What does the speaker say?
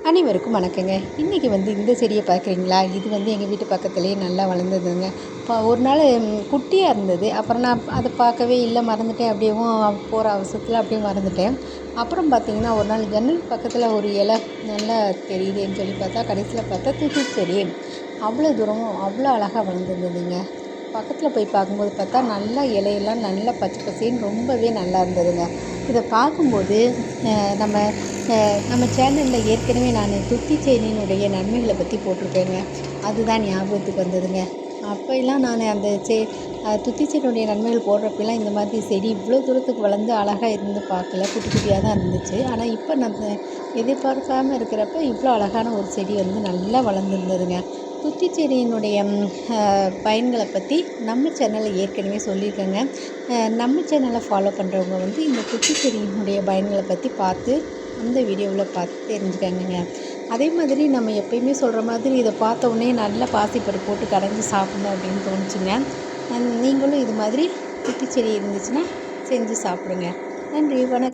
அனைவருக்கும் வணக்கங்க. இன்றைக்கி இந்த செடியை பார்க்குறீங்களா? இது எங்கள் வீட்டு பக்கத்துலேயே நல்லா வளர்ந்ததுங்க. இப்போ ஒரு நாள் குட்டியாக இருந்தது. அப்புறம் நான் அதை பார்க்கவே இல்லை, மறந்துட்டேன். அப்படியேவும் போகிற அவசரத்தில் அப்படியே மறந்துட்டேன். அப்புறம் பார்த்திங்கன்னா ஒரு நாள் ஜன்னல் பக்கத்தில் ஒரு இலை நல்லா தெரியுதுன்னு சொல்லி பார்த்தா, கடைசியில் பார்த்தா துத்தி செடி அவ்வளோ தூரமும் அவ்வளோ அழகாக வளர்ந்துருந்ததுங்க. பக்கத்தில் போய் பார்க்கும்போது பார்த்தா நல்லா இலையெல்லாம் நல்லா பச்சை பசேன்னு ரொம்பவே நல்லா இருந்ததுங்க. இதை பார்க்கும்போது நம்ம நம்ம சேனலில் ஏற்கனவே நான் துத்தி செடியினுடைய நன்மைகளை பற்றி போட்டிருக்கேங்க. அதுதான் ஞாபகத்துக்கு வந்ததுங்க. அப்போல்லாம் நான் அந்த துத்தி செடியினுடைய நன்மைகள் போடுறப்பெல்லாம் இந்த மாதிரி செடி இவ்வளோ தூரத்துக்கு வளர்ந்து அழகாக இருந்து பார்க்கல, குட்டி குட்டியாக தான் இருந்துச்சு. ஆனால் இப்போ நம்ம எதிர்பார்க்காமல் இருக்கிறப்ப இவ்வளோ அழகான ஒரு செடி நல்லா வளர்ந்துருந்ததுங்க. துத்தி செடியினுடைய பயன்களை பற்றி நம்ம சேனலில் ஏற்கனவே சொல்லியிருக்கேங்க. நம்ம சேனலை ஃபாலோ பண்ணுறவங்க இந்த குட்டி செடியினுடைய பயன்களை பற்றி பார்த்து அந்த வீடியோவில் பார்த்து தெரிஞ்சுக்கங்க. அதே மாதிரி நம்ம எப்பயுமே சொல்கிற மாதிரி இதை பார்த்த உடனே நல்லா பாசிப்பருப்பு போட்டு கடைஞ்சி சாப்பிடணும் அப்படின்னு தோணுச்சுங்க. நீங்களும் இது மாதிரி குட்டி செடி இருந்துச்சுன்னா செஞ்சு சாப்பிடுங்க. நன்றி, வணக்கம்.